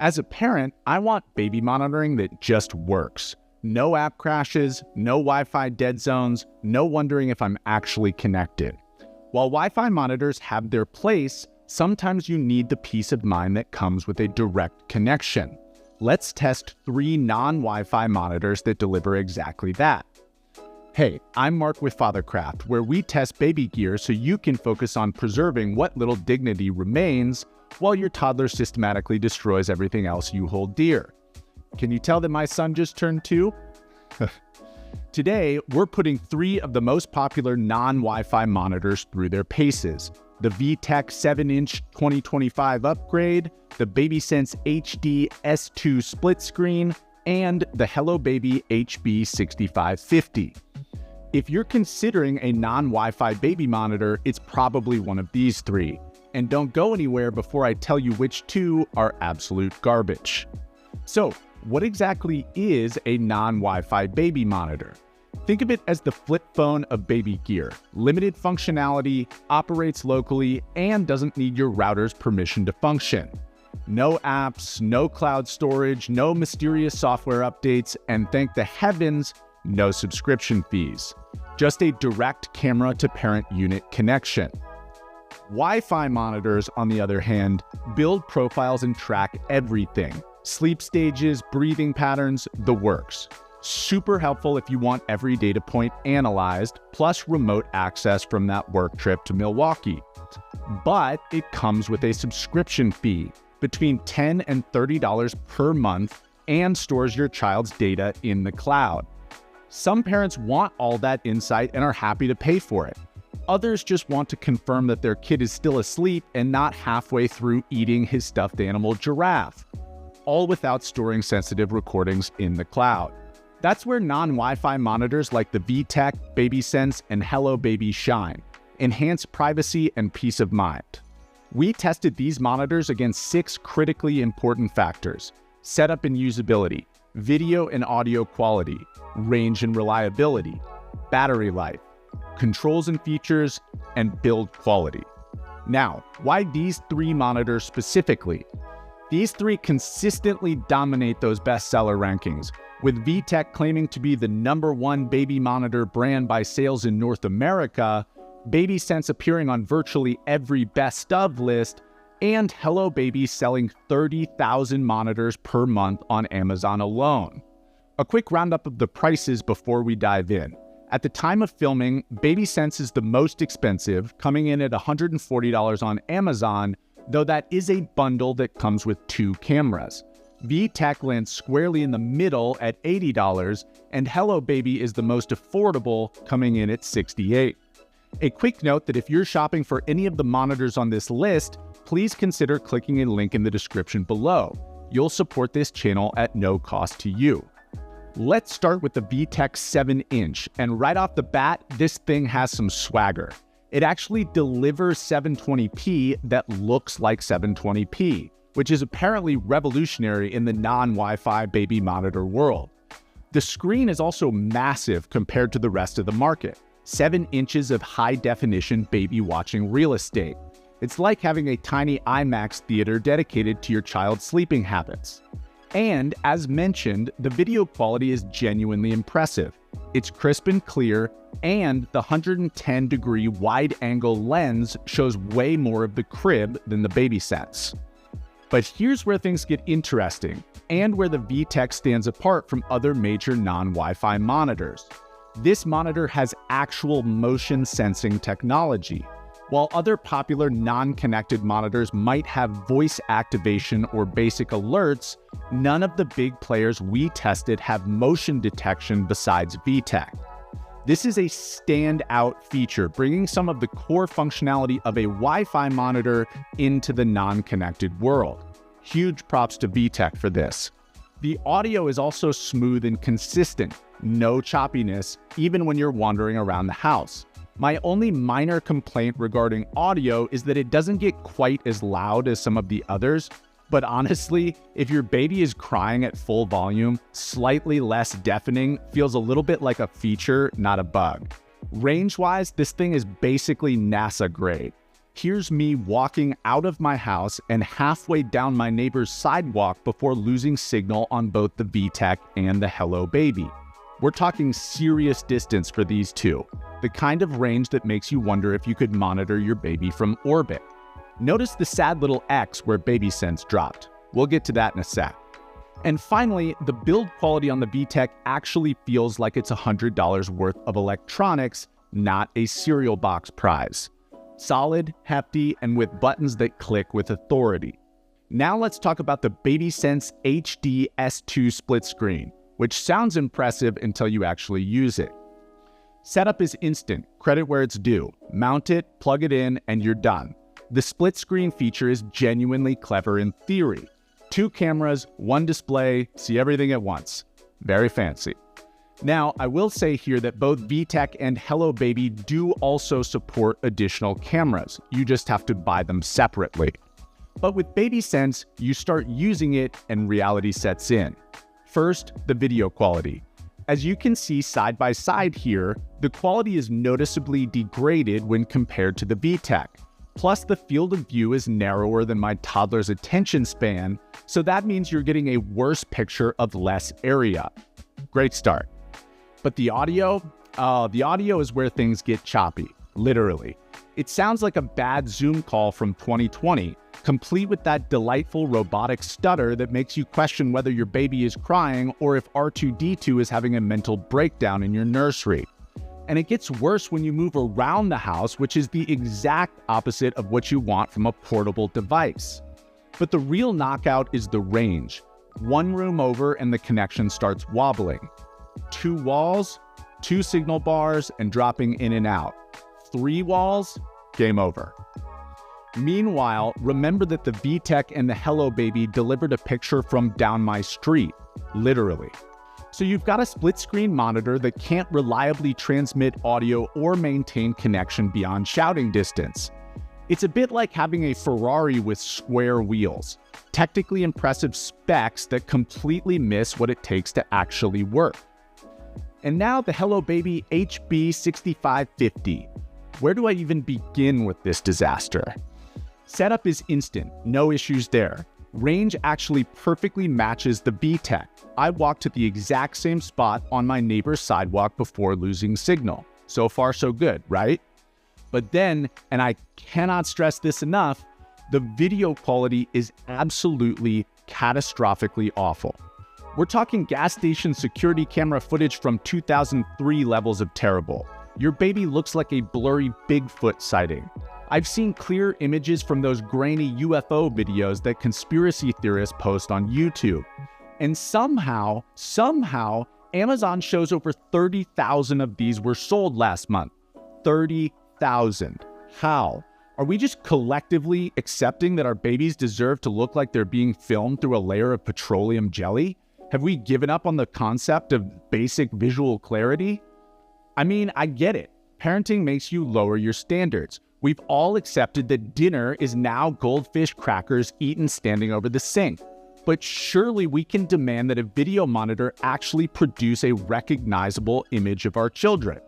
As a parent, I want baby monitoring that just works. No app crashes, no Wi-Fi dead zones, no wondering if I'm actually connected. While Wi-Fi monitors have their place, sometimes you need the peace of mind that comes with a direct connection. Let's test 3 non-Wi-Fi monitors that deliver exactly that. Hey, I'm Mark with Fathercraft, where we test baby gear so you can focus on preserving what little dignity remains while your toddler systematically destroys everything else you hold dear. Can you tell that my son just turned 2? Today, we're putting 3 of the most popular non-Wi-Fi monitors through their paces: the VTech 7-inch 2025 upgrade, the BabySense HD S2 Split-Screen, and the HelloBaby HB6550. If you're considering a non-Wi-Fi baby monitor, it's probably one of these 3. And don't go anywhere before I tell you which 2 are absolute garbage. So, what exactly is a non-Wi-Fi baby monitor? Think of it as the flip phone of baby gear. Limited functionality, operates locally, and doesn't need your router's permission to function. No apps, no cloud storage, no mysterious software updates, and thank the heavens, no subscription fees. Just a direct camera-to-parent unit connection. Wi-Fi monitors, on the other hand, build profiles and track everything. Sleep stages, breathing patterns, the works. Super helpful if you want every data point analyzed, plus remote access from that work trip to Milwaukee. But it comes with a subscription fee, between $10 and $30 per month, and stores your child's data in the cloud. Some parents want all that insight and are happy to pay for it. Others just want to confirm that their kid is still asleep and not halfway through eating his stuffed animal giraffe, all without storing sensitive recordings in the cloud. That's where non-Wi-Fi monitors like the VTech, BabySense, and HelloBaby shine. Enhance privacy and peace of mind. We tested these monitors against 6 critically important factors: setup and usability, video and audio quality, range and reliability, battery life, controls and features, and build quality. Now, why these 3 monitors specifically? These 3 consistently dominate those bestseller rankings, with VTech claiming to be the #1 baby monitor brand by sales in North America, BabySense appearing on virtually every best of list, and HelloBaby selling 30,000 monitors per month on Amazon alone. A quick roundup of the prices before we dive in. At the time of filming, BabySense is the most expensive, coming in at $140 on Amazon, though that is a bundle that comes with 2 cameras. VTech lands squarely in the middle at $80, and HelloBaby is the most affordable, coming in at $68. A quick note that if you're shopping for any of the monitors on this list, please consider clicking a link in the description below. You'll support this channel at no cost to you. Let's start with the VTech 7-inch, and right off the bat, this thing has some swagger. It actually delivers 720p that looks like 720p, which is apparently revolutionary in the non-Wi-Fi baby monitor world. The screen is also massive compared to the rest of the market. 7 inches of high-definition baby watching real estate. It's like having a tiny IMAX theater dedicated to your child's sleeping habits. And, as mentioned, the video quality is genuinely impressive. It's crisp and clear, and the 110-degree wide-angle lens shows way more of the crib than the BabySense. But here's where things get interesting, and where the VTech stands apart from other major non-Wi-Fi monitors. This monitor has actual motion sensing technology. While other popular non-connected monitors might have voice activation or basic alerts, none of the big players we tested have motion detection besides VTech. This is a standout feature, bringing some of the core functionality of a Wi-Fi monitor into the non-connected world. Huge props to VTech for this. The audio is also smooth and consistent, no choppiness, even when you're wandering around the house. My only minor complaint regarding audio is that it doesn't get quite as loud as some of the others, but honestly, if your baby is crying at full volume, slightly less deafening feels a little bit like a feature, not a bug. Range-wise, this thing is basically NASA grade. Here's me walking out of my house and halfway down my neighbor's sidewalk before losing signal on both the VTech and the HelloBaby. We're talking serious distance for these two, the kind of range that makes you wonder if you could monitor your baby from orbit. Notice the sad little X where BabySense dropped. We'll get to that in a sec. And finally, the build quality on the VTech actually feels like it's $100 worth of electronics, not a cereal box prize. Solid, hefty, and with buttons that click with authority. Now let's talk about the BabySense HD S2 Split-Screen, which sounds impressive until you actually use it. Setup is instant, credit where it's due. Mount it, plug it in, and you're done. The split-screen feature is genuinely clever in theory. 2 cameras, 1 display, see everything at once. Very fancy. Now, I will say here that both VTech and HelloBaby do also support additional cameras. You just have to buy them separately. But with BabySense, you start using it and reality sets in. First, the video quality. As you can see side by side here, the quality is noticeably degraded when compared to the VTech. Plus, the field of view is narrower than my toddler's attention span, so that means you're getting a worse picture of less area. Great start. But the audio is where things get choppy, literally. It sounds like a bad Zoom call from 2020, complete with that delightful robotic stutter that makes you question whether your baby is crying or if R2-D2 is having a mental breakdown in your nursery. And it gets worse when you move around the house, which is the exact opposite of what you want from a portable device. But the real knockout is the range. 1 room over and the connection starts wobbling. 2 walls, 2 signal bars, and dropping in and out. 3 walls, game over. Meanwhile, remember that the VTech and the HelloBaby delivered a picture from down my street, literally. So you've got a split-screen monitor that can't reliably transmit audio or maintain connection beyond shouting distance. It's a bit like having a Ferrari with square wheels, technically impressive specs that completely miss what it takes to actually work. And now the HelloBaby HB6550. Where do I even begin with this disaster? Setup is instant, no issues there. Range actually perfectly matches the VTech. I walked to the exact same spot on my neighbor's sidewalk before losing signal. So far, so good, right? But then, and I cannot stress this enough, the video quality is absolutely catastrophically awful. We're talking gas station security camera footage from 2003 levels of terrible. Your baby looks like a blurry Bigfoot sighting. I've seen clear images from those grainy UFO videos that conspiracy theorists post on YouTube. And somehow, Amazon shows over 30,000 of these were sold last month. 30,000. How? Are we just collectively accepting that our babies deserve to look like they're being filmed through a layer of petroleum jelly? Have we given up on the concept of basic visual clarity? I mean, I get it. Parenting makes you lower your standards. We've all accepted that dinner is now goldfish crackers eaten standing over the sink. But surely we can demand that a video monitor actually produce a recognizable image of our children.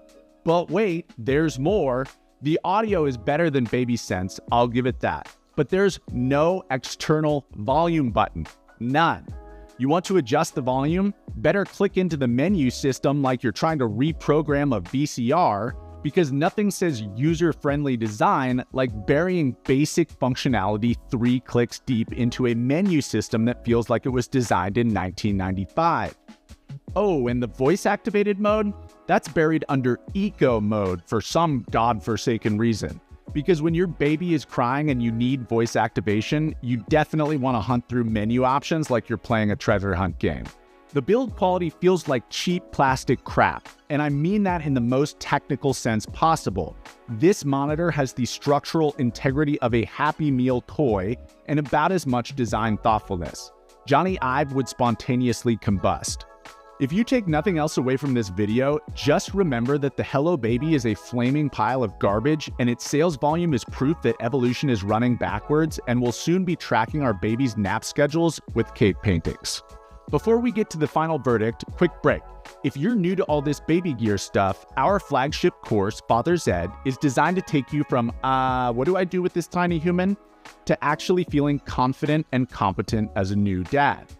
But wait, there's more. The audio is better than BabySense, I'll give it that. But there's no external volume button. None. You want to adjust the volume? Better click into the menu system like you're trying to reprogram a VCR, because nothing says user-friendly design like burying basic functionality 3 clicks deep into a menu system that feels like it was designed in 1995. Oh, and the voice-activated mode? That's buried under eco mode for some godforsaken reason. Because when your baby is crying and you need voice activation, you definitely want to hunt through menu options like you're playing a treasure hunt game. The build quality feels like cheap plastic crap, and I mean that in the most technical sense possible. This monitor has the structural integrity of a Happy Meal toy and about as much design thoughtfulness. Johnny Ive would spontaneously combust. If you take nothing else away from this video, just remember that the HelloBaby is a flaming pile of garbage, and its sales volume is proof that evolution is running backwards and will soon be tracking our baby's nap schedules with cave paintings. Before we get to the final verdict, quick break. If you're new to all this baby gear stuff, our flagship course, Father's Ed, is designed to take you from, what do I do with this tiny human, to actually feeling confident and competent as a new dad.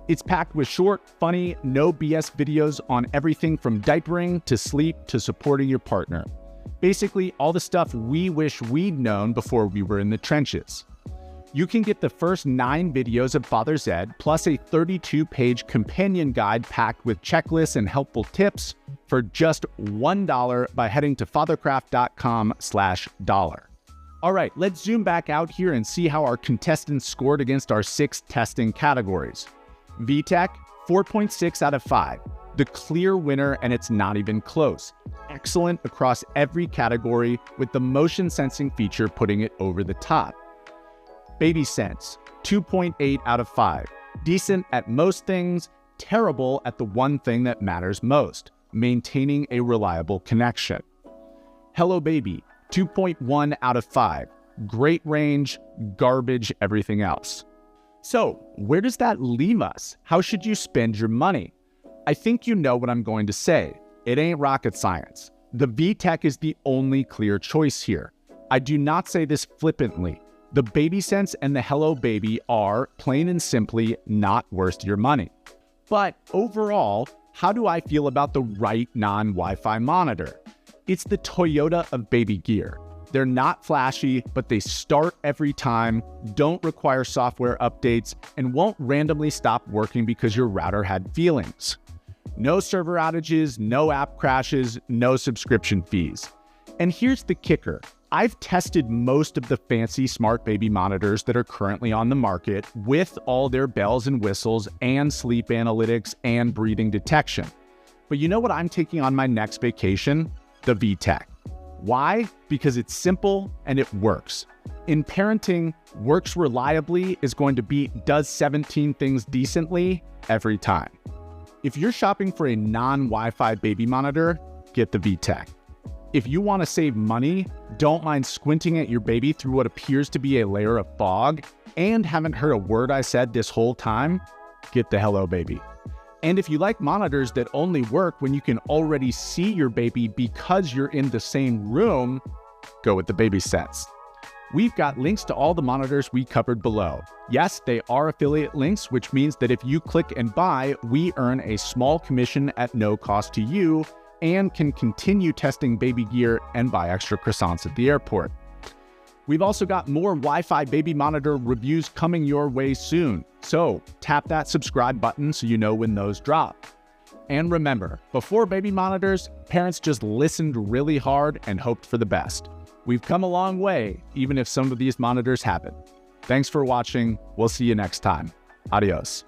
It's packed with short, funny, no BS videos on everything from diapering to sleep to supporting your partner. Basically, all the stuff we wish we'd known before we were in the trenches. You can get the first 9 videos of Father's Ed, plus a 32-page companion guide packed with checklists and helpful tips for just $1 by heading to fathercraft.com/dollar. All right, let's zoom back out here and see how our contestants scored against our 6 testing categories. VTech, 4.6 out of 5. The clear winner, and it's not even close. Excellent across every category, with the motion sensing feature putting it over the top. BabySense, 2.8 out of 5. Decent at most things, terrible at the one thing that matters most, maintaining a reliable connection. HelloBaby, 2.1 out of 5. Great range, garbage everything else. So, where does that leave us? How should you spend your money? I think you know what I'm going to say. It ain't rocket science. The VTech is the only clear choice here. I do not say this flippantly. The BabySense and the HelloBaby are, plain and simply, not worth your money. But overall, how do I feel about the right non-Wi-Fi monitor? It's the Toyota of baby gear. They're not flashy, but they start every time, don't require software updates, and won't randomly stop working because your router had feelings. No server outages, no app crashes, no subscription fees. And here's the kicker. I've tested most of the fancy smart baby monitors that are currently on the market with all their bells and whistles and sleep analytics and breathing detection. But you know what I'm taking on my next vacation? The VTech. Why? Because it's simple and it works. In parenting, works reliably is going to beat does 17 things decently every time. If you're shopping for a non-Wi-Fi baby monitor, get the VTech. If you want to save money, don't mind squinting at your baby through what appears to be a layer of fog, and haven't heard a word I said this whole time, get the HelloBaby. And if you like monitors that only work when you can already see your baby because you're in the same room, go with the BabySense. We've got links to all the monitors we covered below. Yes, they are affiliate links, which means that if you click and buy, we earn a small commission at no cost to you, and can continue testing baby gear and buy extra croissants at the airport. We've also got more Wi-Fi baby monitor reviews coming your way soon, so tap that subscribe button so you know when those drop. And remember, before baby monitors, parents just listened really hard and hoped for the best. We've come a long way, even if some of these monitors haven't. Thanks for watching. We'll see you next time. Adios.